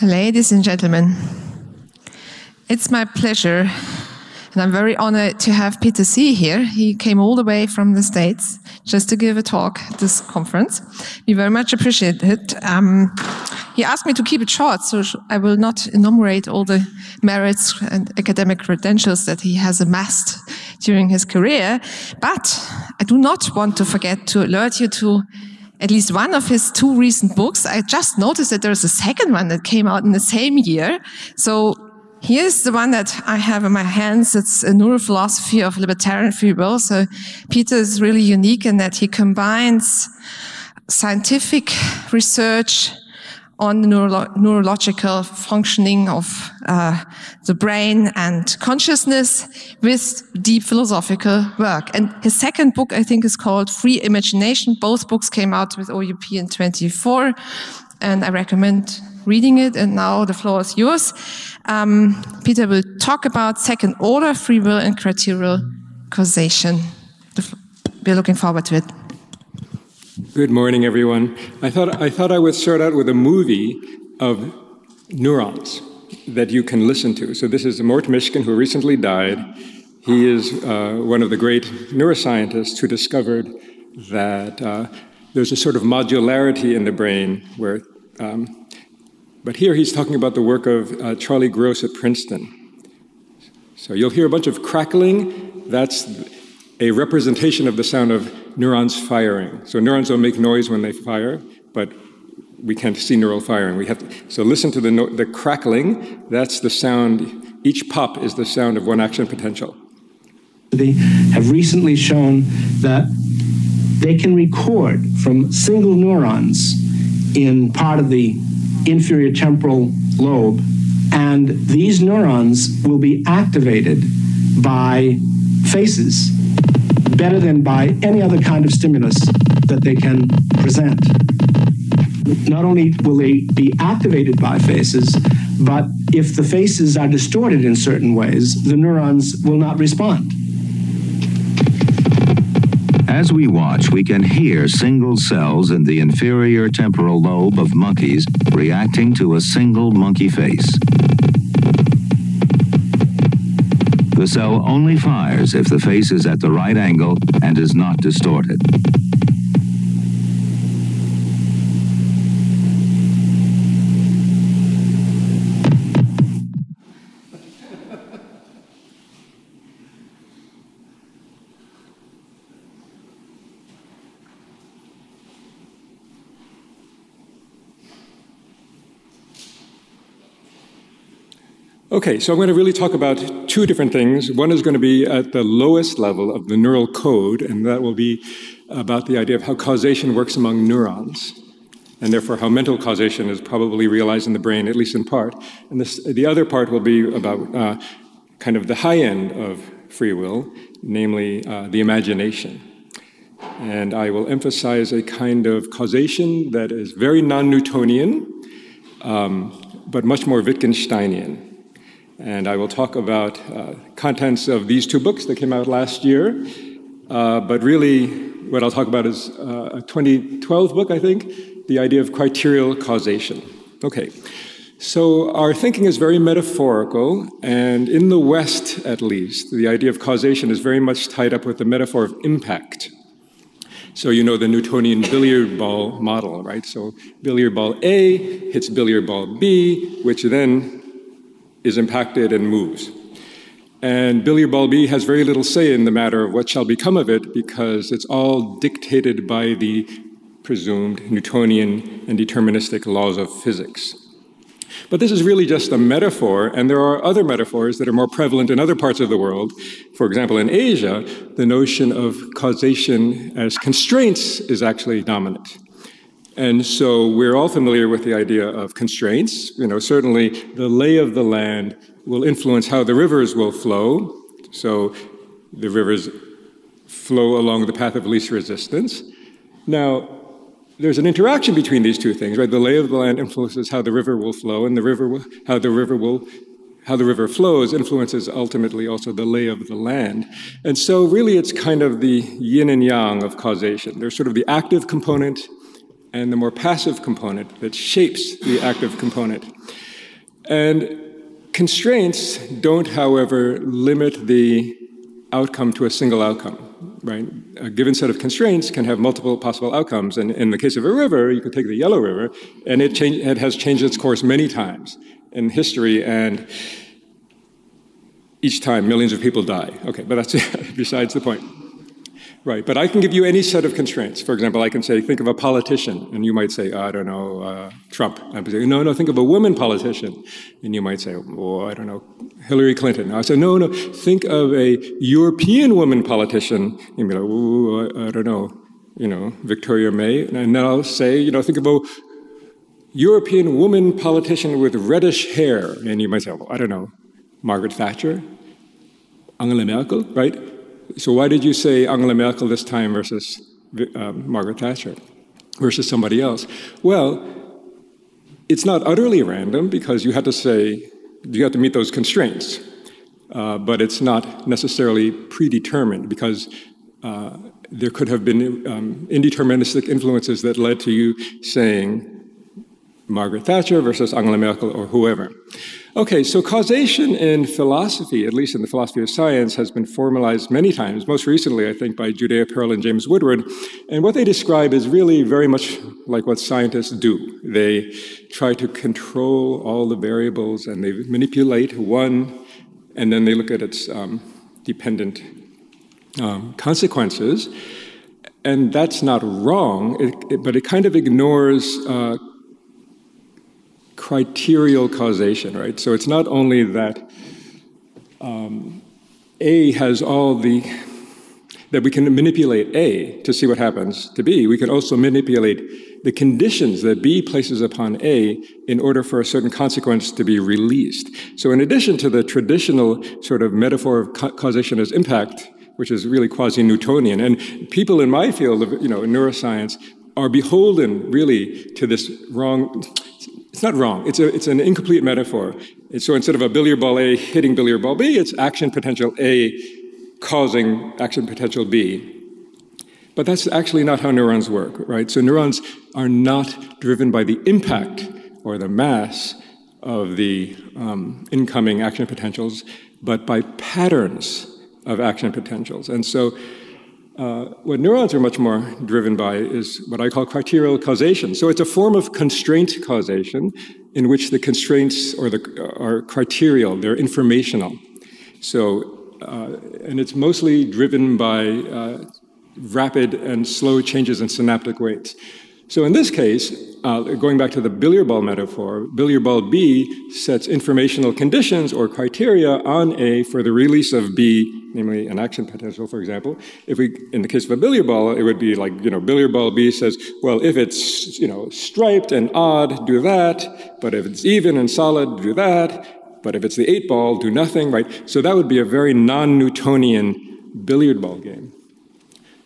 Ladies and gentlemen, it's my pleasure, and I'm very honored to have Peter C. here. He came all the way from the States just to give a talk at this conference. We very much appreciate it. He asked me to keep it short, so I will not enumerate all the merits and academic credentials that he has amassed during his career, but I do not want to forget to alert you to at least one of his two recent books. I just noticed that there's a second one that came out in the same year. So here's the one that I have in my hands. It's a neurophilosophy of libertarian free will. So Peter is really unique in that he combines scientific research on the neurological functioning of the brain and consciousness with deep philosophical work. And his second book, I think, is called Free Imagination. Both books came out with OUP in 24, and I recommend reading it. And now the floor is yours. Peter will talk about second order free will and criterial causation. We're looking forward to it. Good morning, everyone. I thought I would start out with a movie of neurons that you can listen to. So this is Mort Mishkin, who recently died. He is one of the great neuroscientists who discovered that there's a sort of modularity in the brain where, but here he's talking about the work of Charlie Gross at Princeton. So you'll hear a bunch of crackling. That's a representation of the sound of neurons firing. So neurons don't make noise when they fire, but we can't see neural firing. So listen to the crackling. That's the sound. Each pop is the sound of one action potential. They have recently shown that they can record from single neurons in part of the inferior temporal lobe, and these neurons will be activated by faces better than by any other kind of stimulus that they can present. Not only will they be activated by faces, but if the faces are distorted in certain ways, the neurons will not respond. As we watch, we can hear single cells in the inferior temporal lobe of monkeys reacting to a single monkey face. The cell only fires if the face is at the right angle and is not distorted. Okay, so I'm going to really talk about two different things. One is going to be at the lowest level of the neural code, and that will be about the idea of how causation works among neurons, and therefore how mental causation is probably realized in the brain, at least in part. And the other part will be about kind of the high end of free will, namely the imagination. And I will emphasize a kind of causation that is very non-Newtonian, but much more Wittgensteinian. And I will talk about contents of these two books that came out last year. But really, what I'll talk about is a 2012 book, I think, the idea of criterial causation. Okay, so our thinking is very metaphorical, and in the West, at least, the idea of causation is very much tied up with the metaphor of impact. So you know the Newtonian billiard ball model, right? So billiard ball A hits billiard ball B, which then is impacted and moves. And billiard ball B has very little say in the matter of what shall become of it because it's all dictated by the presumed Newtonian and deterministic laws of physics. But this is really just a metaphor, and there are other metaphors that are more prevalent in other parts of the world. For example, in Asia, the notion of causation as constraints is actually dominant. And so we're all familiar with the idea of constraints. You know, certainly the lay of the land will influence how the rivers will flow. So the rivers flow along the path of least resistance. Now, there's an interaction between these two things, right? The lay of the land influences how the river will flow, and how the river flows influences ultimately also the lay of the land. And so really it's kind of the yin and yang of causation. There's sort of the active component and the more passive component that shapes the active component. And constraints don't, however, limit the outcome to a single outcome, right? A given set of constraints can have multiple possible outcomes. And in the case of a river, you could take the Yellow River, and it has changed its course many times in history, and each time millions of people die. Okay, but that's besides the point. Right, but I can give you any set of constraints. For example, I can say, think of a politician, and you might say, I don't know, Trump. I'd say, no, think of a woman politician. And you might say, oh, I don't know, Hillary Clinton. I say, no, think of a European woman politician. You'd be like, oh, I don't know, Victoria May. And then I'll say, think of a European woman politician with reddish hair. And you might say, I don't know, Margaret Thatcher, Angela Merkel, right? So why did you say Angela Merkel this time versus Margaret Thatcher versus somebody else? Well, it's not utterly random because you have to meet those constraints, but it's not necessarily predetermined because there could have been indeterministic influences that led to you saying Margaret Thatcher versus Angela Merkel or whoever. Okay, so causation in philosophy, at least in the philosophy of science, has been formalized many times, most recently, I think, by Judea Pearl and James Woodward. And what they describe is really very much like what scientists do. They try to control all the variables, and they manipulate one, and then they look at its dependent consequences. And that's not wrong, but it kind of ignores criterial causation, right? So it's not only that A has that we can manipulate A to see what happens to B. We can also manipulate the conditions that B places upon A in order for a certain consequence to be released. So in addition to the traditional sort of metaphor of causation as impact, which is really quasi-Newtonian, and people in my field of neuroscience are beholden really to this wrong. It's not wrong. It's an incomplete metaphor. So instead of a billiard ball A hitting billiard ball B, it's action potential A causing action potential B. But that's actually not how neurons work, right? So neurons are not driven by the impact or the mass of the incoming action potentials, but by patterns of action potentials. And so what neurons are much more driven by is what I call criterial causation. So it's a form of constraint causation in which the constraints are criterial, they're informational. So, and it's mostly driven by rapid and slow changes in synaptic weights. So in this case, going back to the billiard ball metaphor, billiard ball B sets informational conditions or criteria on A for the release of B, namely an action potential, for example. In the case of a billiard ball, it would be like, billiard ball B says, well, if it's, striped and odd, do that. But if it's even and solid, do that. But if it's the 8 ball, do nothing, right? So that would be a very non-Newtonian billiard ball game.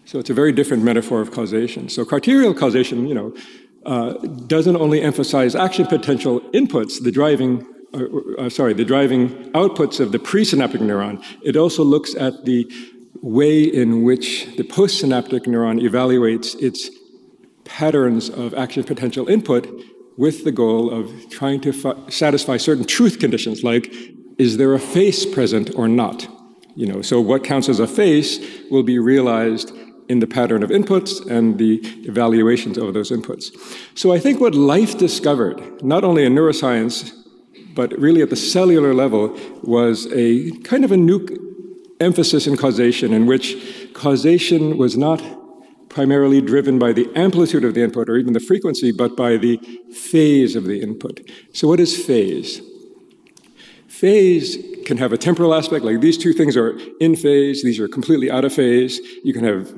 So it's a very different metaphor of causation. So criterial causation, doesn't only emphasize action potential inputs, the driving outputs of the presynaptic neuron. It also looks at the way in which the postsynaptic neuron evaluates its patterns of action potential input with the goal of trying to satisfy certain truth conditions, like, is there a face present or not? So what counts as a face will be realized in the pattern of inputs and the evaluations of those inputs. So I think what life discovered, not only in neuroscience, but really at the cellular level, was a kind of a new emphasis in causation, in which causation was not primarily driven by the amplitude of the input or even the frequency, but by the phase of the input. So what is phase? Phase can have a temporal aspect, like these two things are in phase, these are completely out of phase. You can have,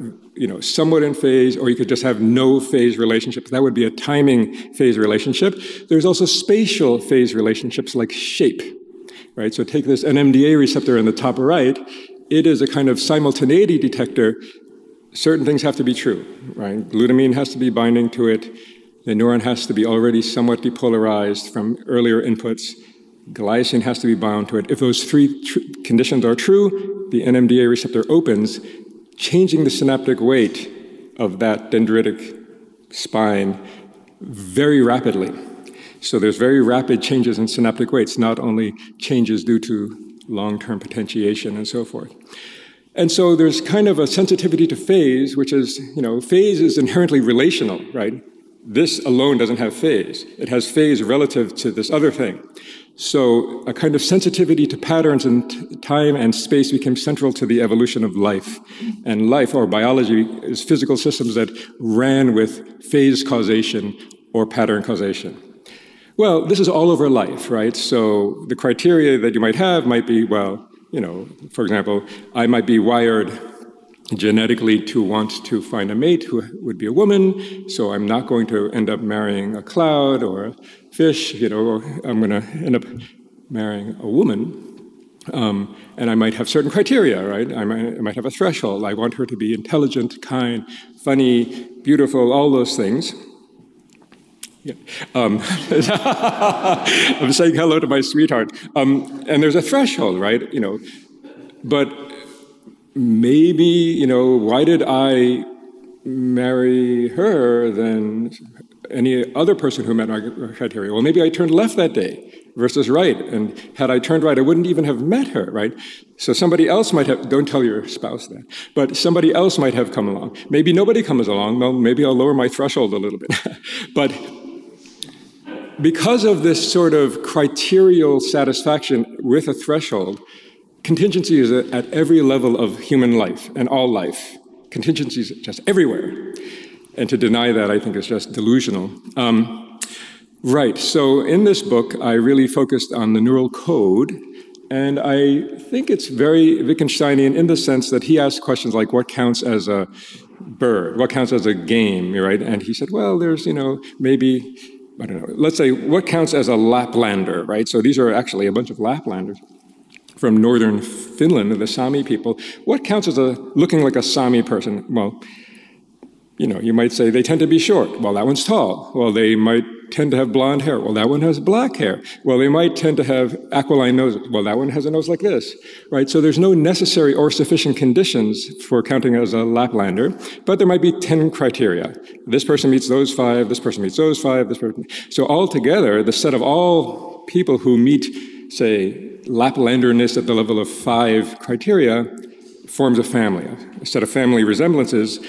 somewhat in phase, or you could just have no phase relationships. That would be a timing phase relationship. There's also spatial phase relationships like shape, right? So take this NMDA receptor in the top right. It is a kind of simultaneity detector. Certain things have to be true, right? Glutamine has to be binding to it. The neuron has to be already somewhat depolarized from earlier inputs. Glycine has to be bound to it. If those three conditions are true, the NMDA receptor opens, changing the synaptic weight of that dendritic spine very rapidly. So there's very rapid changes in synaptic weights, not only changes due to long-term potentiation and so forth. And so there's kind of a sensitivity to phase, which is, phase is inherently relational, right? This alone doesn't have phase. It has phase relative to this other thing. So a kind of sensitivity to patterns in time and space became central to the evolution of life. And life, or biology, is physical systems that ran with phase causation or pattern causation. Well, this is all over life, right? So the criteria that you might have might be, well, for example, I might be wired genetically to want to find a mate who would be a woman, so I'm not going to end up marrying a cloud or a fish, or I'm going to end up marrying a woman. And I might have certain criteria, right? I might have a threshold. I want her to be intelligent, kind, funny, beautiful, all those things. Yeah. I'm saying hello to my sweetheart. And there's a threshold, right? But maybe, why did I marry her than any other person who met my criteria? Well, maybe I turned left that day versus right. And had I turned right, I wouldn't even have met her, right? So somebody else might have, don't tell your spouse that, but somebody else might have come along. Maybe nobody comes along. Well, maybe I'll lower my threshold a little bit. But because of this sort of criterial satisfaction with a threshold, contingency is at every level of human life and all life. Contingency is just everywhere. And to deny that, I think, is just delusional. Right, so in this book, I really focused on the neural code. And I think it's very Wittgensteinian in the sense that he asked questions like, what counts as a bird? What counts as a game, right? And he said, well, there's, maybe, I don't know, let's say, what counts as a Laplander, right? So these are actually a bunch of Laplanders from northern Finland, the Sami people. What counts as looking like a Sami person? Well, you might say they tend to be short. Well, that one's tall. Well, they might tend to have blonde hair. Well, that one has black hair. Well, they might tend to have aquiline noses. Well, that one has a nose like this, right? So there's no necessary or sufficient conditions for counting as a Laplander, but there might be 10 criteria. This person meets those 5, this person meets those 5, this person. So altogether, the set of all people who meet, say, Laplanderness at the level of 5 criteria forms a family, a set of family resemblances.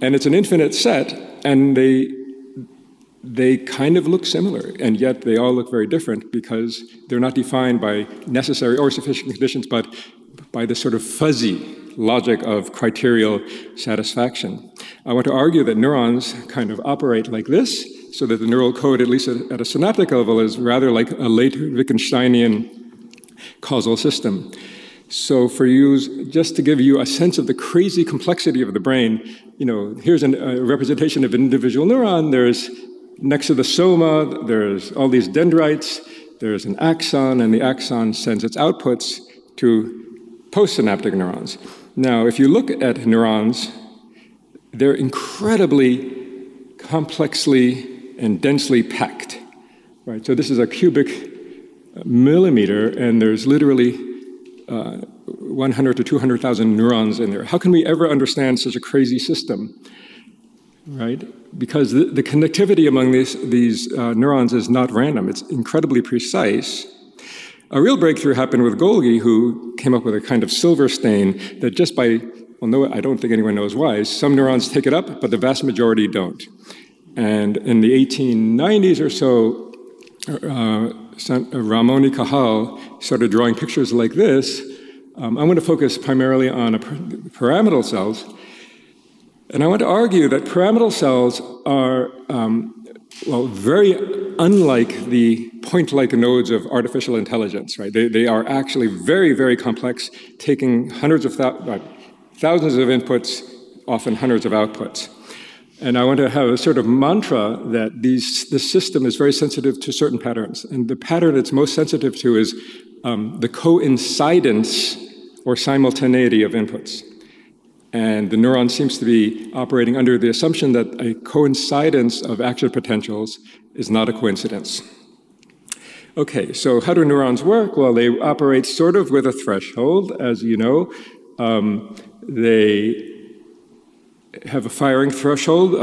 And it's an infinite set, and they kind of look similar, and yet they all look very different because they're not defined by necessary or sufficient conditions, but by the sort of fuzzy logic of criterial satisfaction. I want to argue that neurons kind of operate like this, so that the neural code, at least at a synaptic level, is rather like a late Wittgensteinian causal system. So for you, just to give you a sense of the crazy complexity of the brain, here's a representation of an individual neuron. There's, next to the soma, there's all these dendrites, there's an axon, and the axon sends its outputs to postsynaptic neurons. Now, if you look at neurons, they're incredibly complexly and densely packed, right? So this is a cubic millimeter, and there's literally 100 to 200,000 neurons in there. How can we ever understand such a crazy system, right? Because the connectivity among these neurons is not random. It's incredibly precise. A real breakthrough happened with Golgi, who came up with a kind of silver stain that just by, well, no, I don't think anyone knows why, some neurons take it up, but the vast majority don't. And in the 1890s or so, Ramon y Cajal started drawing pictures like this. I'm going to focus primarily on pyramidal cells. And I want to argue that pyramidal cells are, very unlike the point-like nodes of artificial intelligence, right? They are actually very, very complex, taking thousands of inputs, often hundreds of outputs. And I want to have a sort of mantra that this system is very sensitive to certain patterns. And the pattern it's most sensitive to is the coincidence or simultaneity of inputs. And the neuron seems to be operating under the assumption that a coincidence of action potentials is not a coincidence. Okay, so how do neurons work? Well, they operate sort of with a threshold, as you know. They have a firing threshold.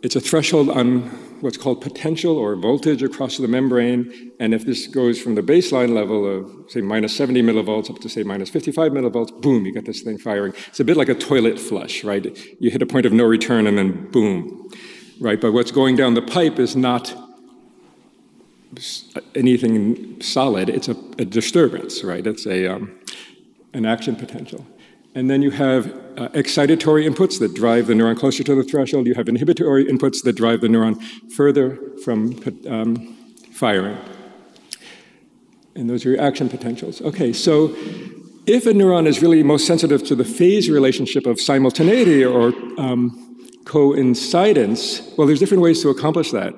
it's a threshold on what's called potential or voltage across the membrane. And if this goes from the baseline level of, say, minus 70 millivolts up to, say, minus 55 millivolts, boom, you get this thing firing. It's a bit like a toilet flush, right? You hit a point of no return and then boom, right? But what's going down the pipe is not anything solid. It's a disturbance, right? It's an action potential. And then you have excitatory inputs that drive the neuron closer to the threshold. You have inhibitory inputs that drive the neuron further from firing. And those are your action potentials. Okay, so if a neuron is really most sensitive to the phase relationship of simultaneity or coincidence, well, there's different ways to accomplish that.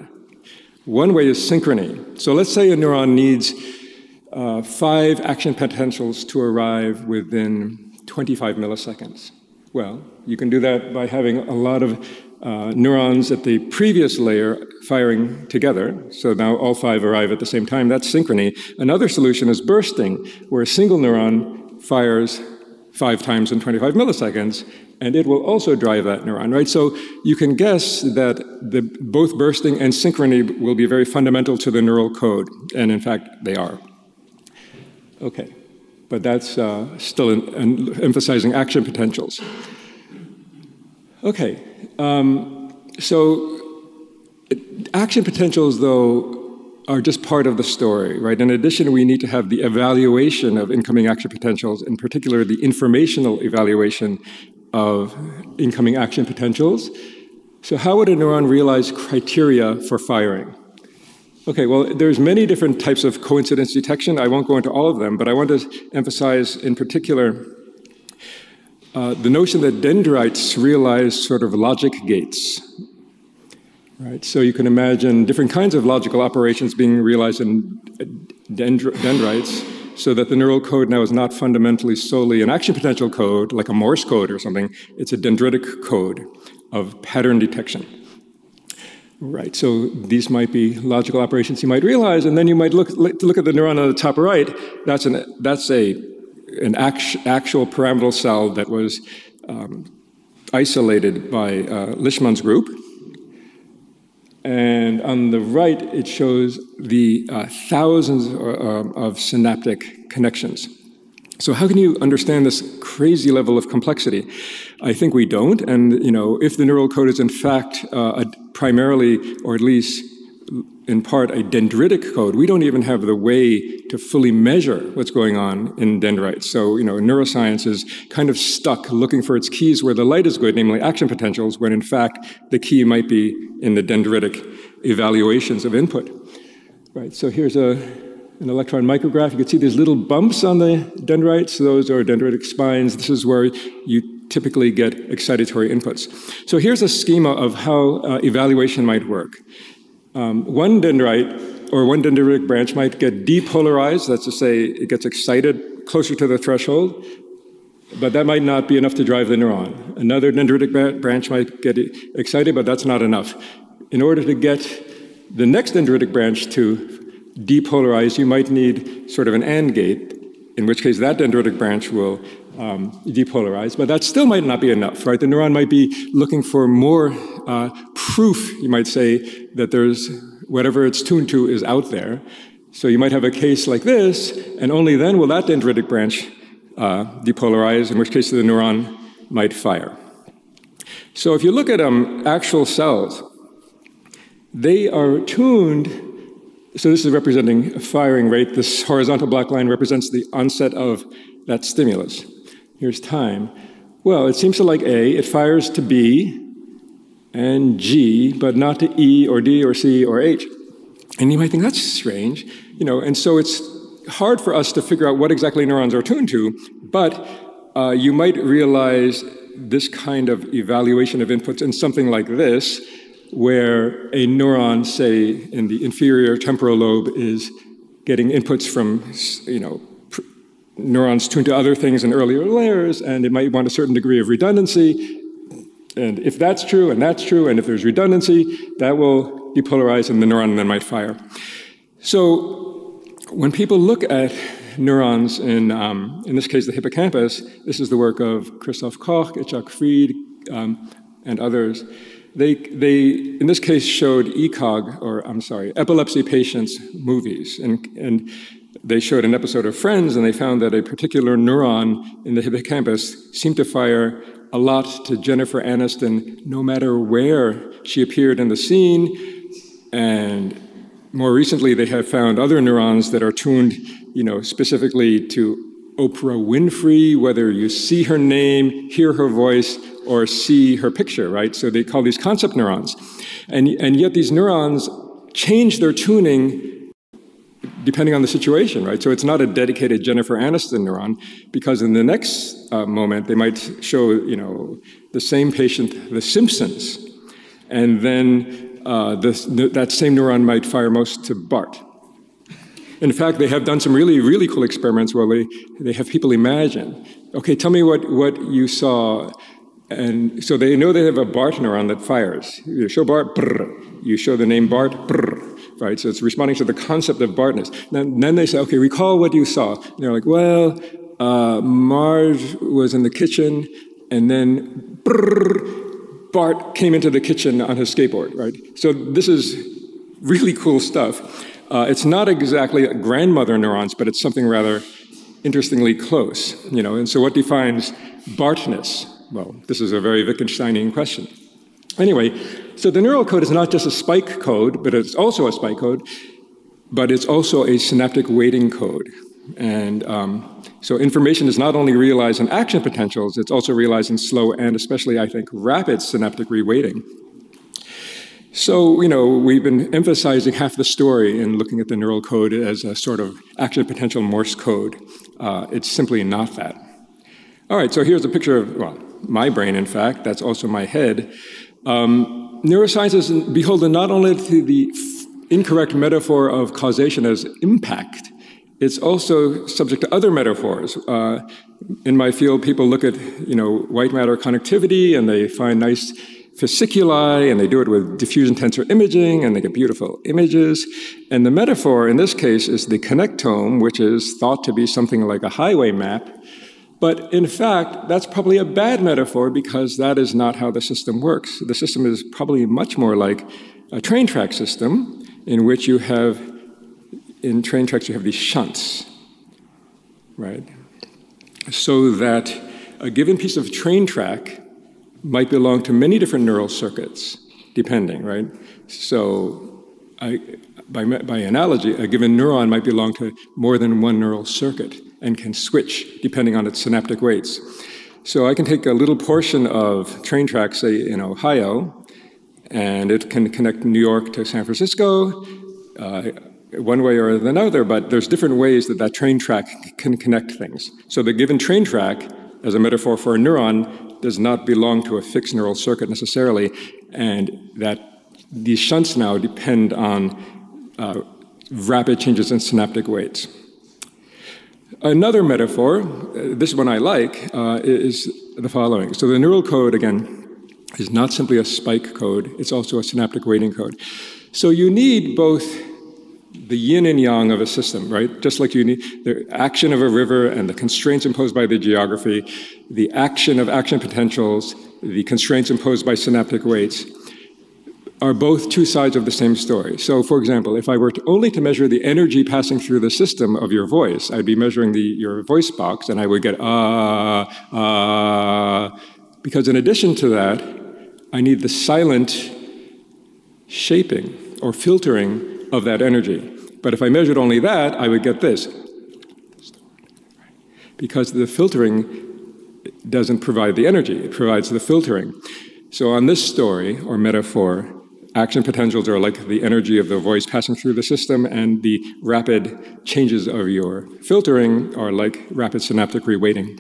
One way is synchrony. So let's say a neuron needs 5 action potentials to arrive within 25 milliseconds. Well, you can do that by having a lot of neurons at the previous layer firing together. So now all 5 arrive at the same time. That's synchrony. Another solution is bursting, where a single neuron fires 5 times in 25 milliseconds, and it will also drive that neuron, right? So you can guess that both bursting and synchrony will be very fundamental to the neural code, and in fact, they are. Okay. But that's still emphasizing action potentials. Okay, so action potentials, though, are just part of the story, right? In addition, we need to have the evaluation of incoming action potentials, in particular, the informational evaluation of incoming action potentials. So how would a neuron realize criteria for firing? Okay, well, there's many different types of coincidence detection. I won't go into all of them, but I want to emphasize in particular the notion that dendrites realize sort of logic gates. Right? So you can imagine different kinds of logical operations being realized in dendrites so that the neural code now is not fundamentally solely an action potential code, like a Morse code or something. It's a dendritic code of pattern detection. Right, so these might be logical operations you might realize, and then you might look at the neuron on the top right. That's an actual pyramidal cell that was isolated by Leishman's group. And on the right, it shows the thousands of synaptic connections. So how can you understand this crazy level of complexity? I think we don't. And if the neural code is in fact primarily, or at least in part, a dendritic code, we don't even have the way to fully measure what's going on in dendrites. So neuroscience is kind of stuck looking for its keys where the light is good, namely action potentials, when in fact the key might be in the dendritic evaluations of input. Right. So here's an electron micrograph. You can see these little bumps on the dendrites. Those are dendritic spines. This is where you typically get excitatory inputs. So here's a schema of how evaluation might work. One dendrite or one dendritic branch might get depolarized. That's to say, it gets excited closer to the threshold, but that might not be enough to drive the neuron. Another dendritic branch might get excited, but that's not enough. In order to get the next dendritic branch to depolarize, you might need sort of an AND gate, in which case that dendritic branch will depolarize, but that still might not be enough, right? The neuron might be looking for more proof, you might say, that there's whatever it's tuned to is out there. So you might have a case like this, and only then will that dendritic branch depolarize, in which case the neuron might fire. So if you look at actual cells, they are tuned. So this is representing a firing rate. This horizontal black line represents the onset of that stimulus. Here's time. Well, it seems to like A. It fires to B and G, but not to E or D or C or H. And you might think, that's strange. And so it's hard for us to figure out what exactly neurons are tuned to, but you might realize this kind of evaluation of inputs in something like this, where a neuron, say, in the inferior temporal lobe is getting inputs from, neurons tuned to other things in earlier layers, and it might want a certain degree of redundancy. And if that's true, and if there's redundancy, that will depolarize, and the neuron then might fire. So when people look at neurons in this case, the hippocampus, this is the work of Christoph Koch, Itzhak Fried, and others. They in this case showed epilepsy patients' movies, and they showed an episode of Friends, and they found that a particular neuron in the hippocampus seemed to fire a lot to Jennifer Aniston, no matter where she appeared in the scene. And more recently, they have found other neurons that are tuned, specifically to Oprah Winfrey, whether you see her name, hear her voice, or see her picture, right? So they call these concept neurons. And yet these neurons change their tuning depending on the situation, right? So it's not a dedicated Jennifer Aniston neuron, because in the next moment, they might show, the same patient, The Simpsons, and then that same neuron might fire most to Bart. In fact, they have done some really, really cool experiments where they have people imagine, okay, tell me what you saw. And so they know they have a Bart neuron that fires. You show Bart, brr. You show the name Bart, brr. Right? So it's responding to the concept of Bartness. Then they say, okay, recall what you saw. And they're like, well, Marge was in the kitchen, and then brr, Bart came into the kitchen on his skateboard, right? So this is really cool stuff. It's not exactly grandmother neurons, but it's something rather interestingly close, And so what defines Bartness? Well, this is a very Wittgensteinian question. Anyway, so the neural code is not just a spike code, but it's also a spike code, but it's also a synaptic weighting code. And so information is not only realized in action potentials, it's also realized in slow and especially, I think, rapid synaptic reweighting. So, we've been emphasizing half the story in looking at the neural code as a sort of action potential Morse code. It's simply not that. All right, so here's a picture of, my brain, in fact. That's also my head. Neuroscience is beholden not only to the incorrect metaphor of causation as impact, it's also subject to other metaphors. In my field, people look at, white matter connectivity, and they find nice fasciculi, and they do it with diffusion tensor imaging, and they get beautiful images. And the metaphor in this case is the connectome, which is thought to be something like a highway map. But in fact, that's probably a bad metaphor, because that is not how the system works. The system is probably much more like a train track system, in which in train tracks you have these shunts, right? So that a given piece of train track might belong to many different neural circuits, depending, right? So by analogy, a given neuron might belong to more than one neural circuit and can switch depending on its synaptic weights. So I can take a little portion of train track, say in Ohio, and it can connect New York to San Francisco, one way or another, but there's different ways that train track can connect things. So the given train track, as a metaphor for a neuron, does not belong to a fixed neural circuit necessarily, and that these shunts now depend on rapid changes in synaptic weights. Another metaphor, this one I like, is the following. So the neural code, again, is not simply a spike code, it's also a synaptic weighting code. So you need both the yin and yang of a system, right? Just like you need the action of a river and the constraints imposed by the geography, the action of action potentials, the constraints imposed by synaptic weights, are both two sides of the same story. So, for example, if I were only to measure the energy passing through the system of your voice, I'd be measuring your voice box, and I would get because in addition to that, I need the silent shaping or filtering of that energy. But if I measured only that, I would get this. Because the filtering doesn't provide the energy, it provides the filtering. So on this story, or metaphor, action potentials are like the energy of the voice passing through the system, and the rapid changes of your filtering are like rapid synaptic reweighting.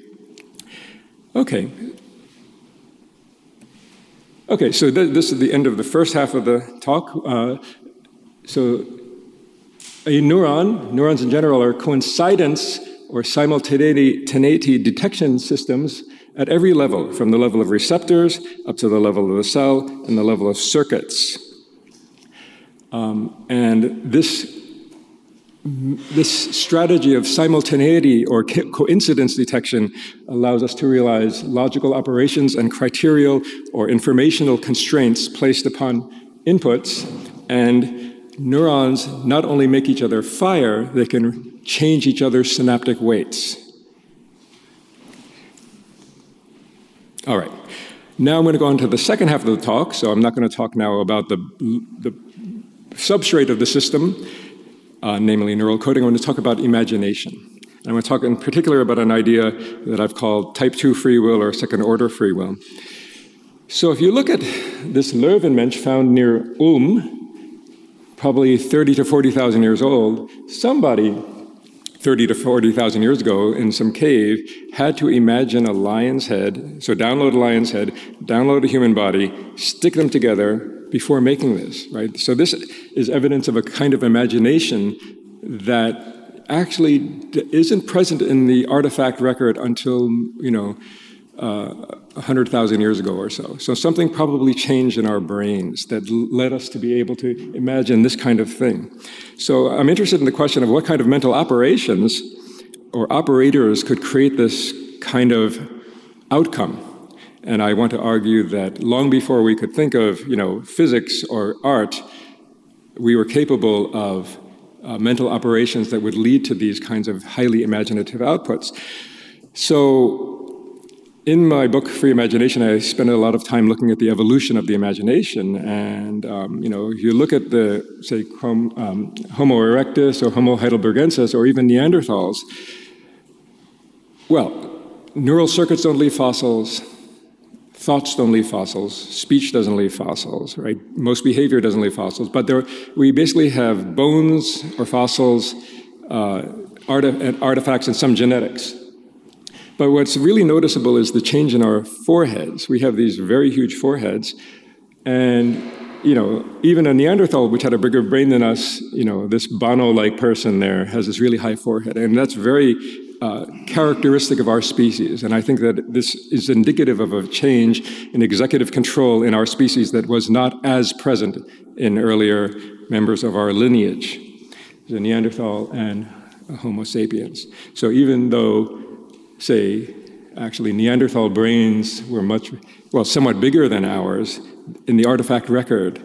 Okay. Okay, so this is the end of the first half of the talk. So a neurons in general are coincidence or simultaneity detection systems at every level, from the level of receptors up to the level of the cell and the level of circuits. And this this strategy of simultaneity or coincidence detection allows us to realize logical operations and criterial or informational constraints placed upon inputs, and neurons not only make each other fire, they can change each other's synaptic weights. All right. Now I'm going to go on to the second half of the talk, so I'm not going to talk now about the substrate of the system, namely neural coding. I'm going to talk about imagination. And I'm going to talk in particular about an idea that I've called type 2 free will or second-order free will. So if you look at this Löwenmensch found near Ulm, probably 30 to 40,000 years old, somebody 30 to 40,000 years ago in some cave had to imagine a lion's head, so download a lion's head, download a human body, stick them together before making this, right? So this is evidence of a kind of imagination that actually isn't present in the artifact record until, 100,000 years ago or so. So something probably changed in our brains that led us to be able to imagine this kind of thing. So I'm interested in the question of what kind of mental operations or operators could create this kind of outcome. And I want to argue that long before we could think of, physics or art, we were capable of mental operations that would lead to these kinds of highly imaginative outputs. So in my book, Free Imagination, I spent a lot of time looking at the evolution of the imagination. And, if you look at the, say, Homo erectus or Homo heidelbergensis or even Neanderthals, well, neural circuits don't leave fossils, thoughts don't leave fossils, speech doesn't leave fossils, right? Most behavior doesn't leave fossils. But we basically have bones or fossils, artifacts, and some genetics. But what's really noticeable is the change in our foreheads. We have these very huge foreheads. And, even a Neanderthal, which had a bigger brain than us, this Bono-like person there has this really high forehead. And that's very characteristic of our species. And I think that this is indicative of a change in executive control in our species that was not as present in earlier members of our lineage, the Neanderthal and Homo sapiens. So even though, say, actually Neanderthal brains were somewhat bigger than ours, in the artifact record,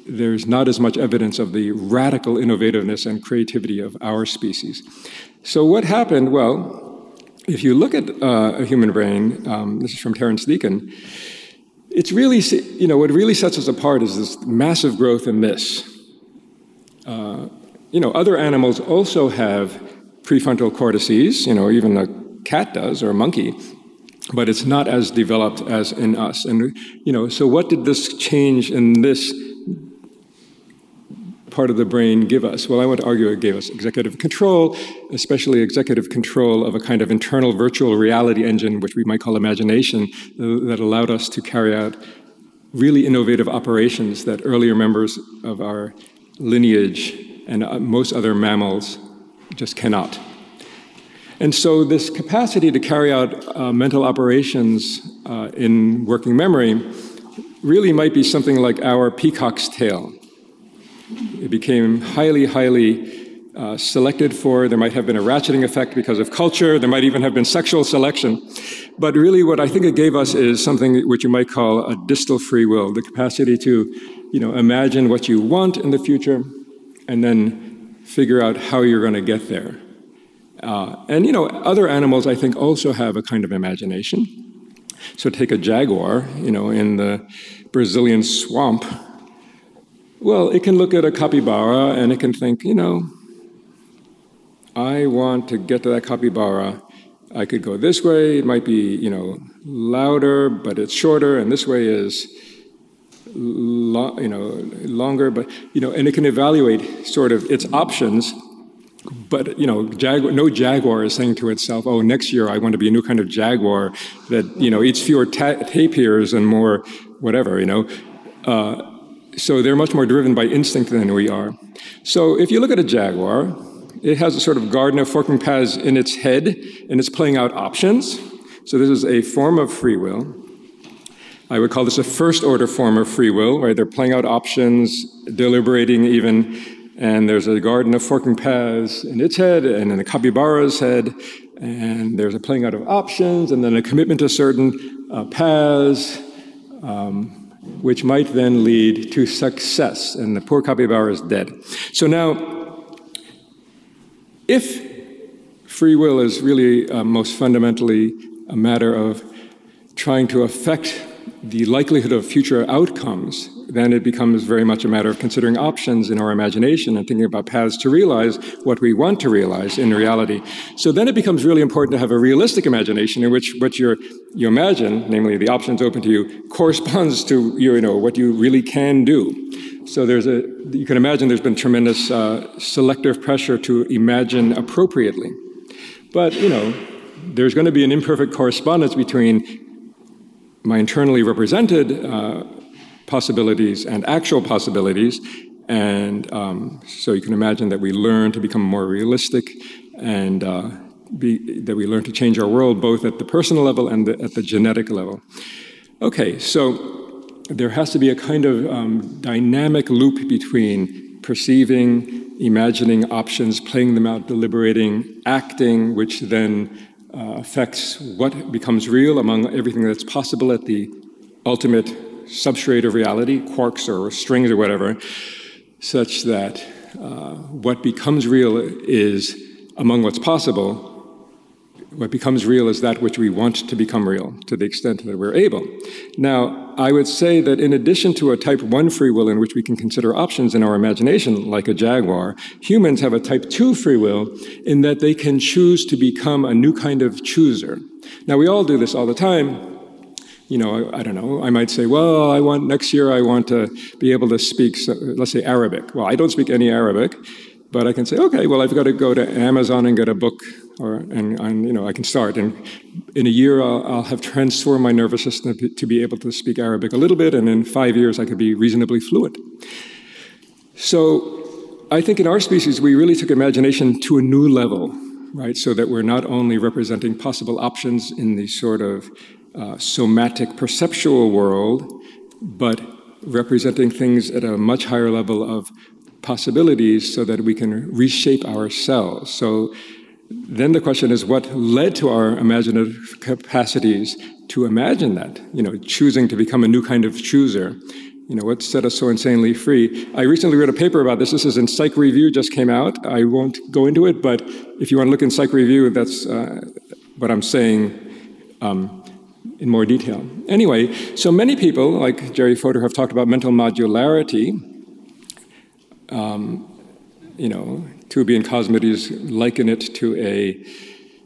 there's not as much evidence of the radical innovativeness and creativity of our species. So what happened? Well, if you look at a human brain, this is from Terence Deacon, it's really, what really sets us apart is this massive growth in this. Other animals also have prefrontal cortices, even a cat does, or a monkey, but it's not as developed as in us. And, so what did this change in this part of the brain give us? Well, I want to argue it gave us executive control, especially executive control of a kind of internal virtual reality engine, which we might call imagination, that allowed us to carry out really innovative operations that earlier members of our lineage and most other mammals just cannot. And so this capacity to carry out mental operations in working memory really might be something like our peacock's tail. It became highly, highly selected for. There might have been a ratcheting effect because of culture. There might even have been sexual selection. But really what I think it gave us is something which you might call a distal free will, the capacity to, imagine what you want in the future and then figure out how you're going to get there. Other animals, I think, also have a kind of imagination. So take a jaguar, in the Brazilian swamp. Well, it can look at a capybara and it can think, I want to get to that capybara. I could go this way. It might be, louder, but it's shorter, and this way is, longer. But, and it can evaluate sort of its options. But, no jaguar is saying to itself, oh, next year I want to be a new kind of jaguar that, eats fewer tapirs and more whatever, So they're much more driven by instinct than we are. So if you look at a jaguar, it has a sort of garden of forking paths in its head, and it's playing out options. So this is a form of free will. I would call this a first-order form of free will, right? They're playing out options, deliberating even, and there's a garden of forking paths in its head, and in the capybara's head, and there's a playing out of options, and then a commitment to certain paths, which might then lead to success, and the poor capybara is dead. So now, if free will is really most fundamentally a matter of trying to affect the likelihood of future outcomes, then it becomes very much a matter of considering options in our imagination and thinking about paths to realize what we want to realize in reality. So then it becomes really important to have a realistic imagination in which what you imagine, namely the options open to you, corresponds to what you really can do. So you can imagine there's been tremendous selective pressure to imagine appropriately. But, there's going to be an imperfect correspondence between my internally represented possibilities and actual possibilities. And so you can imagine that we learn to become more realistic and that we learn to change our world both at the personal level and at the genetic level. Okay, so there has to be a kind of dynamic loop between perceiving, imagining options, playing them out, deliberating, acting, which then affects what becomes real among everything that's possible at the ultimate substrate of reality, quarks or strings or whatever, such that what becomes real is, among what's possible, what becomes real is that which we want to become real, to the extent that we're able. Now, I would say that in addition to a type 1 free will in which we can consider options in our imagination, like a jaguar, humans have a type 2 free will in that they can choose to become a new kind of chooser. Now, we all do this all the time. I don't know, I might say, well, next year I want to be able to speak, let's say Arabic. Well, I don't speak any Arabic, but I can say, okay, well, I've got to go to Amazon and get a book, and I can start. And in a year, I'll have transformed my nervous system to be able to speak Arabic a little bit, and in 5 years, I could be reasonably fluent. So I think in our species, we really took imagination to a new level, right? So that we're not only representing possible options in the sort of somatic perceptual world, but representing things at a much higher level of possibilities so that we can reshape ourselves. So then the question is, what led to our imaginative capacities to imagine that, choosing to become a new kind of chooser? What set us so insanely free? I recently read a paper about this. This is in Psych Review, just came out. I won't go into it, but if you want to look in Psych Review, that's what I'm saying in more detail. Anyway, so many people, like Jerry Fodor, have talked about mental modularity. Tooby and Cosmides liken it to a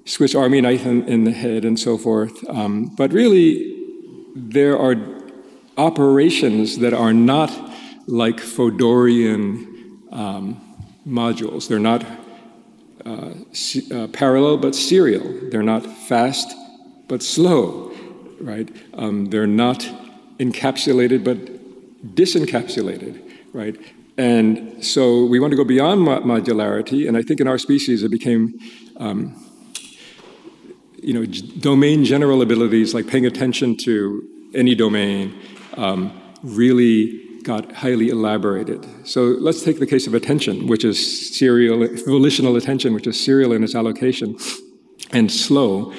Swiss Army knife in the head and so forth. But really, there are operations that are not like Fodorian modules. They're not parallel but serial. They're not fast but slow, right? They're not encapsulated but disencapsulated, right? And so we want to go beyond modularity, and I think in our species it became, domain general abilities like paying attention to any domain really got highly elaborated. So let's take the case of attention, which is serial, volitional attention, which is serial in its allocation and slow.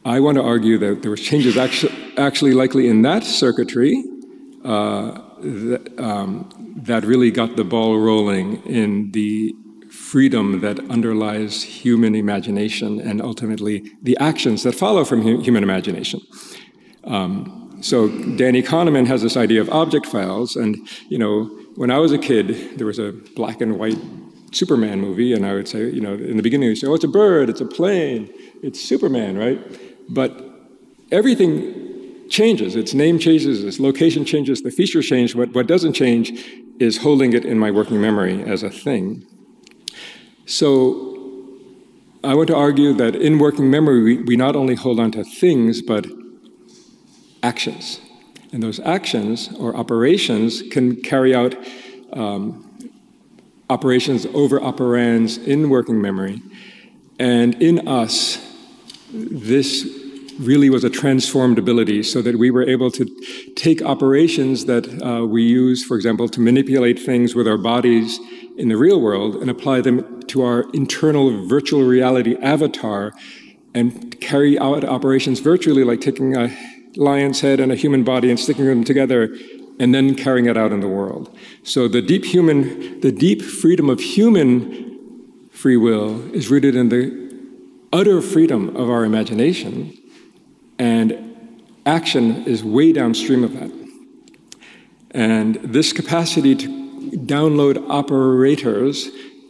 I want to argue that there were changes actually likely in that circuitry that really got the ball rolling in the freedom that underlies human imagination and ultimately the actions that follow from human imagination. So Danny Kahneman has this idea of object files, and when I was a kid, there was a black and white Superman movie, and I would say, in the beginning, you say, oh, it's a bird, it's a plane, it's Superman, right? But everything changes. Its name changes, its location changes, the features change. What doesn't change is holding it in my working memory as a thing. So I want to argue that in working memory, we not only hold on to things, but actions. And those actions or operations can carry out operations over operands in working memory. And in us, this really was a transformed ability, so that we were able to take operations that we use, for example, to manipulate things with our bodies in the real world and apply them to our internal virtual reality avatar and carry out operations virtually, like taking a lion's head and a human body and sticking them together and then carrying it out in the world. So the deep freedom of human free will is rooted in the utter freedom of our imagination, and action is way downstream of that. And this capacity to download operators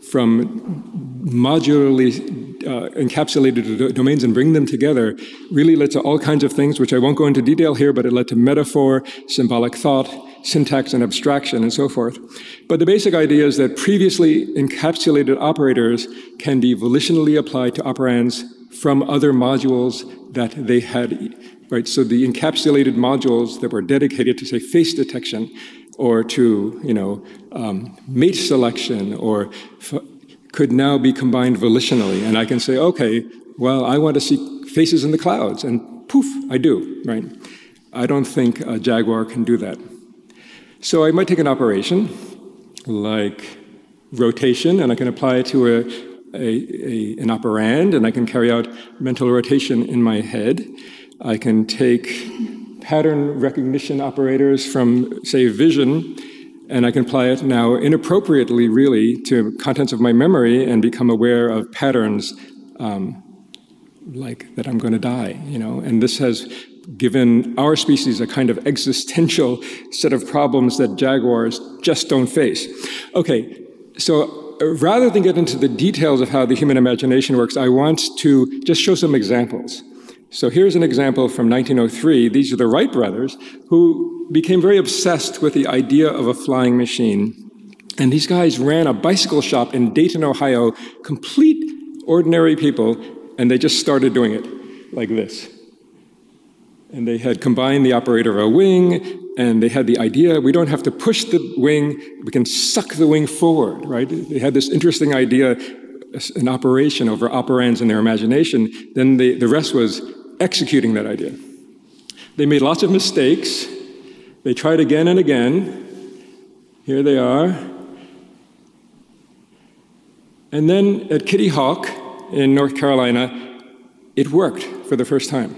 from modularly encapsulated domains and bring them together really led to all kinds of things, which I won't go into detail here, but it led to metaphor, symbolic thought, syntax and abstraction, and so forth. But the basic idea is that previously encapsulated operators can be volitionally applied to operands from other modules that they had, right? So the encapsulated modules that were dedicated to, say, face detection, or to, mate selection, or could now be combined volitionally. And I can say, okay, well, I want to see faces in the clouds, and poof, I do, right? I don't think a Jaguar can do that. So I might take an operation like rotation, and I can apply it to an operand, and I can carry out mental rotation in my head. I can take pattern recognition operators from, say, vision, and I can apply it now inappropriately, really, to contents of my memory and become aware of patterns like that I'm going to die, And this has given our species a kind of existential set of problems that jaguars just don't face. Okay, so rather than get into the details of how the human imagination works, I want to just show some examples. So here's an example from 1903. These are the Wright brothers, who became very obsessed with the idea of a flying machine. And these guys ran a bicycle shop in Dayton, Ohio, complete ordinary people, and they just started doing it like this. And they had combined the operator of a wing, and they had the idea, we don't have to push the wing, we can suck the wing forward, right? They had this interesting idea, an operation over operands in their imagination. Then the rest was executing that idea. They made lots of mistakes. They tried again and again. Here they are. And then at Kitty Hawk in North Carolina, it worked for the first time.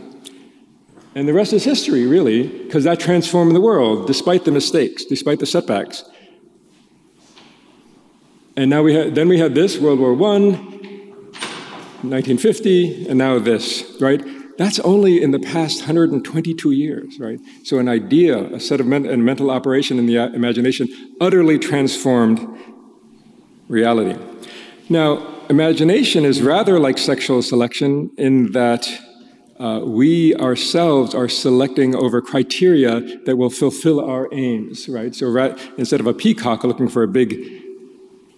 And the rest is history, really, because that transformed the world, despite the mistakes, despite the setbacks. And now we had this, World War I, 1950, and now this, right? That's only in the past 122 years, right? So an idea, a set of mental operation in the imagination utterly transformed reality. Now, imagination is rather like sexual selection in that we ourselves are selecting over criteria that will fulfill our aims, right? So instead of a peacock looking for a big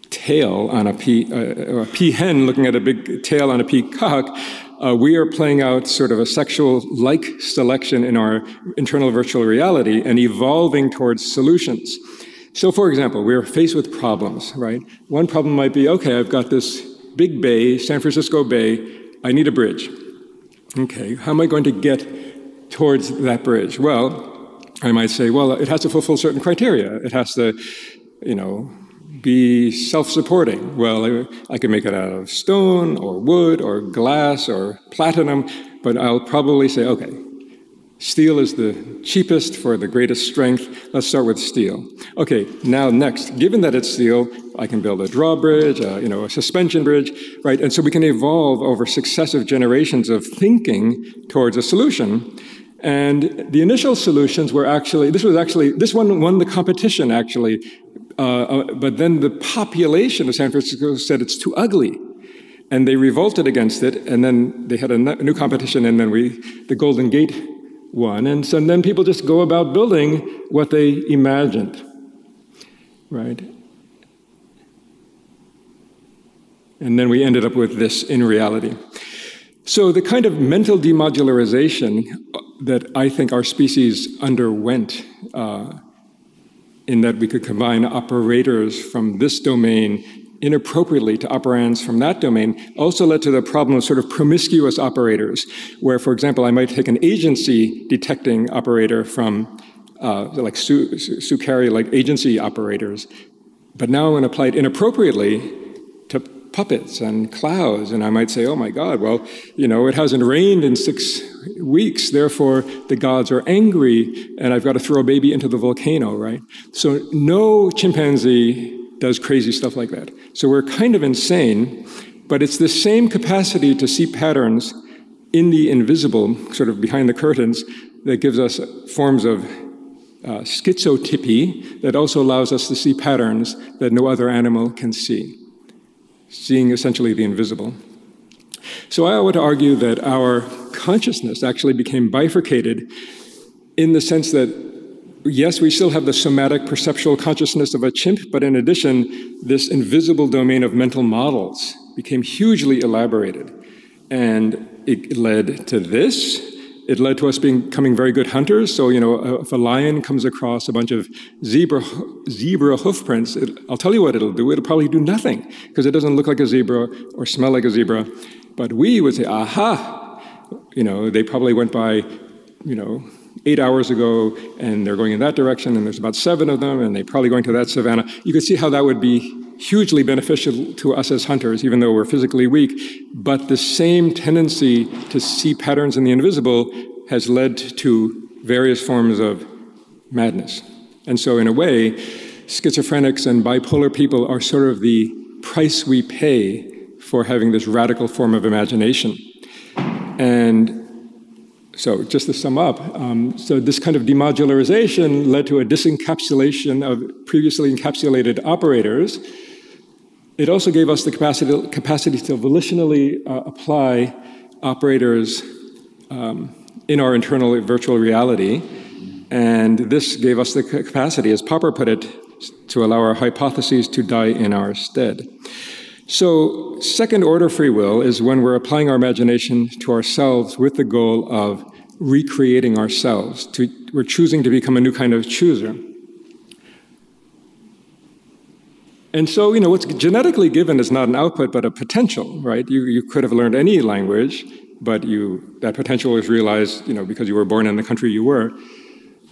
tail on or a peahen looking at a big tail on a peacock, we are playing out sort of a sexual-like selection in our internal virtual reality and evolving towards solutions. So, for example, we're faced with problems, right? One problem might be, okay, I've got this big bay, San Francisco Bay, I need a bridge. Okay, how am I going to get towards that bridge? Well, I might say, well, it has to fulfill certain criteria. It has to, be self-supporting. Well, I can make it out of stone or wood or glass or platinum, but I'll probably say, okay, steel is the cheapest for the greatest strength. Let's start with steel. Okay, now next, given that it's steel, I can build a drawbridge, a suspension bridge, right? And so we can evolve over successive generations of thinking towards a solution. And the initial solutions were this one won the competition, actually. But then the population of San Francisco said it's too ugly. And they revolted against it, and then they had a new competition, and then the Golden Gate won. And so then people just go about building what they imagined, right? And then we ended up with this in reality. So the kind of mental demodularization that I think our species underwent in that we could combine operators from this domain inappropriately to operands from that domain also led to the problem of sort of promiscuous operators, where, for example, I might take an agency detecting operator from like Sue Carey, like agency operators, but now I'm going to apply it inappropriately to puppets and clouds, and I might say, oh my God, well, you know, it hasn't rained in 6 weeks, therefore the gods are angry, and I've got to throw a baby into the volcano, right? So no chimpanzee does crazy stuff like that. So we're kind of insane, but it's the same capacity to see patterns in the invisible, sort of behind the curtains, that gives us forms of schizotypy that also allows us to see patterns that no other animal can see, seeing essentially the invisible. So I want to argue that our consciousness actually became bifurcated in the sense that, yes, we still have the somatic perceptual consciousness of a chimp, but in addition, this invisible domain of mental models became hugely elaborated. And it led to this. It led to us becoming very good hunters. So, you know, if a lion comes across a bunch of zebra hoof prints, I'll tell you what it'll do. It'll probably do nothing because it doesn't look like a zebra or smell like a zebra. But we would say, aha, you know, they probably went by, you know, 8 hours ago, and they're going in that direction, and there's about 7 of them, and they're probably going to that savanna. You could see how that would be hugely beneficial to us as hunters, even though we're physically weak. But the same tendency to see patterns in the invisible has led to various forms of madness. And so in a way, schizophrenics and bipolar people are sort of the price we pay for having this radical form of imagination. And so just to sum up, so this kind of demodularization led to a disencapsulation of previously encapsulated operators. It also gave us the capacity to volitionally apply operators in our internal virtual reality. And this gave us the capacity, as Popper put it, to allow our hypotheses to die in our stead. So second-order free will is when we're applying our imagination to ourselves with the goal of recreating ourselves. We're choosing to become a new kind of chooser. And so, you know, what's genetically given is not an output, but a potential, right? You could have learned any language, but that potential was realized, you know, because you were born in the country you were.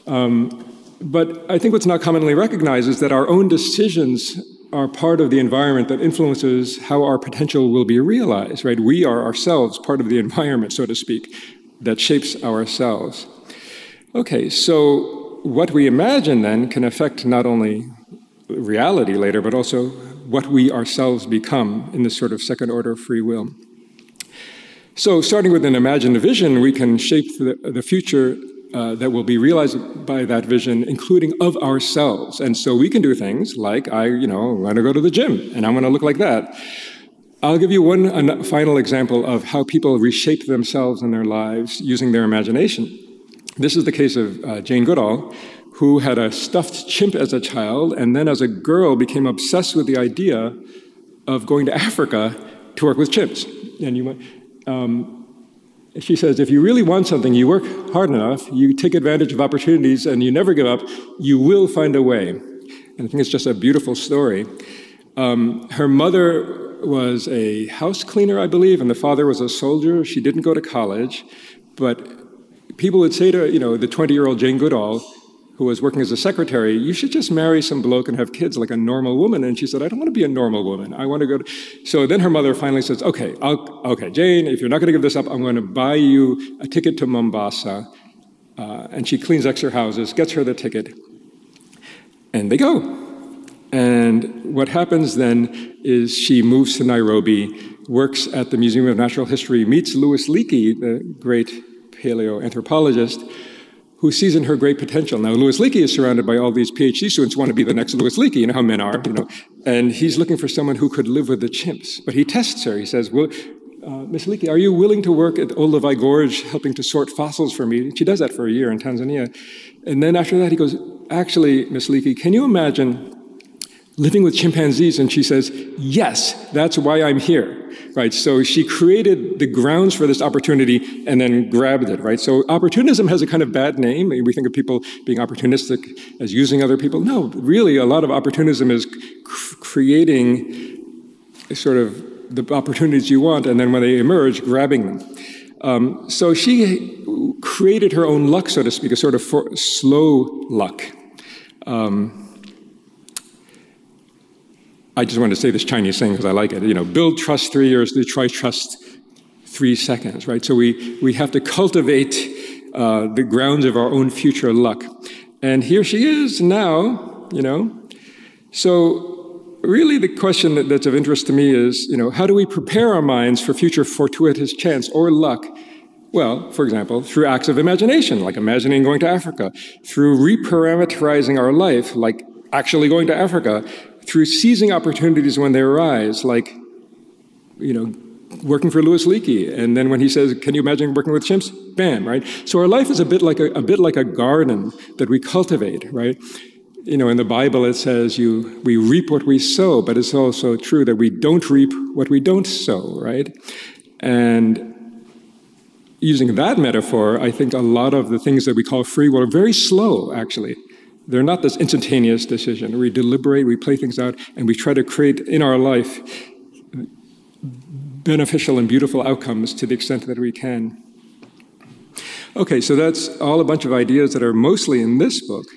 But I think what's not commonly recognized is that our own decisions are part of the environment that influences how our potential will be realized, right? We are ourselves part of the environment, so to speak, that shapes ourselves. Okay, so what we imagine then can affect not only reality later, but also what we ourselves become in this sort of second-order free will. So starting with an imagined vision, we can shape the future that will be realized by that vision, including of ourselves. And so we can do things like, I'm going to go to the gym, and I'm going to look like that. I'll give you one final example of how people reshape themselves in their lives using their imagination. This is the case of Jane Goodall, who had a stuffed chimp as a child, and then as a girl became obsessed with the idea of going to Africa to work with chimps. And she says, if you really want something, you work hard enough, you take advantage of opportunities, and you never give up, you will find a way. And I think it's just a beautiful story. Her mother was a house cleaner, I believe, and the father was a soldier. She didn't go to college, but people would say to, the 20-year-old Jane Goodall, who was working as a secretary, you should just marry some bloke and have kids like a normal woman. And she said, I don't want to be a normal woman. I want to go to... So then her mother finally says, okay, Jane, if you're not going to give this up, I'm going to buy you a ticket to Mombasa. And she cleans extra houses, gets her the ticket, and they go. And what happens then is she moves to Nairobi, works at the Museum of Natural History, meets Louis Leakey, the great paleoanthropologist, who sees in her great potential. Now, Louis Leakey is surrounded by all these PhD students who want to be the next Louis Leakey, you know how men are, and he's looking for someone who could live with the chimps. But he tests her. He says, well, Miss Leakey, are you willing to work at Old Levi Gorge helping to sort fossils for me? She does that for a year in Tanzania. And then after that, he goes, actually, Miss Leakey, can you imagine living with chimpanzees? And she says, yes, that's why I'm here, right? So she created the grounds for this opportunity and then grabbed it, right? So opportunism has a kind of bad name. We think of people being opportunistic as using other people. No, really, a lot of opportunism is creating sort of the opportunities you want, and then when they emerge, grabbing them. So she created her own luck, so to speak, a sort of slow luck. I just want to say this Chinese thing because I like it. You know, build trust 3 years, try trust 3 seconds, right? So we have to cultivate the grounds of our own future luck. And here she is now, you know. So really the question that's of interest to me is, you know, how do we prepare our minds for future fortuitous chance or luck? Well, for example, through acts of imagination, like imagining going to Africa, through reparameterizing our life, like actually going to Africa, through seizing opportunities when they arise, like, you know, working for Louis Leakey, and then when he says, "Can you imagine working with chimps?" Bam, right? So our life is a bit like a garden that we cultivate, right? You know, in the Bible it says we reap what we sow, but it's also true that we don't reap what we don't sow, right? And using that metaphor, I think a lot of the things that we call free will are very slow, actually. They're not this instantaneous decision. We deliberate, we play things out, and we try to create in our life beneficial and beautiful outcomes to the extent that we can. Okay, so that's all a bunch of ideas that are mostly in this book.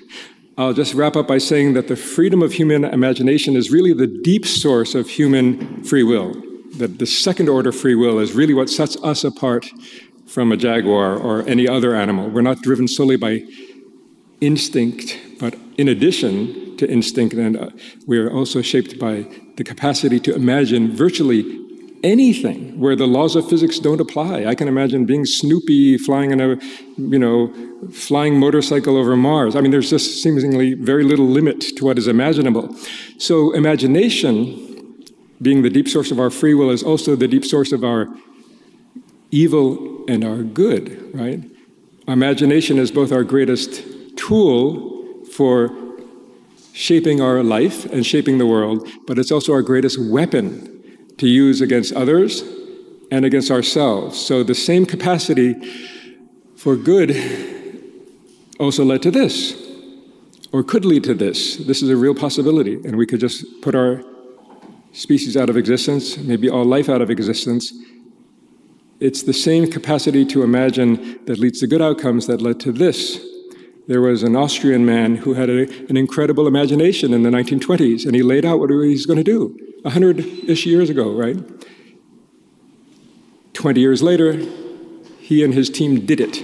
I'll just wrap up by saying that the freedom of human imagination is really the deep source of human free will. That the second order free will is really what sets us apart from a jaguar or any other animal. We're not driven solely by instinct, but in addition to instinct, and we are also shaped by the capacity to imagine virtually anything where the laws of physics don't apply. I can imagine being Snoopy flying in a, you know, flying motorcycle over Mars. I mean, there's just seemingly very little limit to what is imaginable. So imagination, being the deep source of our free will, is also the deep source of our evil and our good, right? Our imagination is both our greatest tool for shaping our life and shaping the world, but it's also our greatest weapon to use against others and against ourselves. So the same capacity for good also led to this, or could lead to this. This is a real possibility, and we could just put our species out of existence, maybe all life out of existence. It's the same capacity to imagine that leads to good outcomes that led to this. There was an Austrian man who had an incredible imagination in the 1920s, and he laid out what he's going to do 100-ish years ago, right? 20 years later, he and his team did it.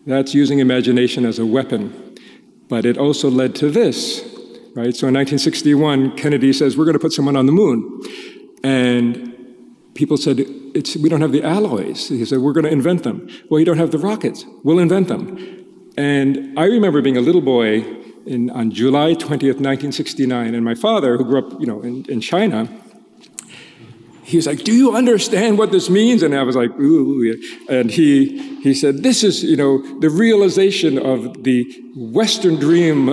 That's using imagination as a weapon. But it also led to this, right? So in 1961, Kennedy says, we're going to put someone on the moon. And people said, we don't have the alloys. He said, we're going to invent them. Well, you don't have the rockets. We'll invent them. And I remember being a little boy on July 20th, 1969, and my father, who grew up, you know, in China, he was like, do you understand what this means? And I was like, ooh. And he said, this is, you know, the realization of the Western dream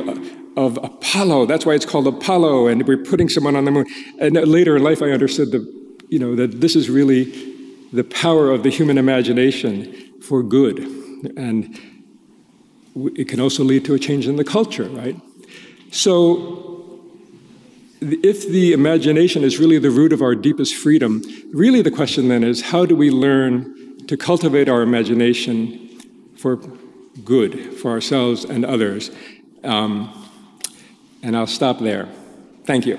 of Apollo. That's why it's called Apollo, and we're putting someone on the moon. And later in life, I understood that this is really the power of the human imagination for good. And it can also lead to a change in the culture, right? So if the imagination is really the root of our deepest freedom, really the question then is, how do we learn to cultivate our imagination for good, for ourselves and others? And I'll stop there. Thank you.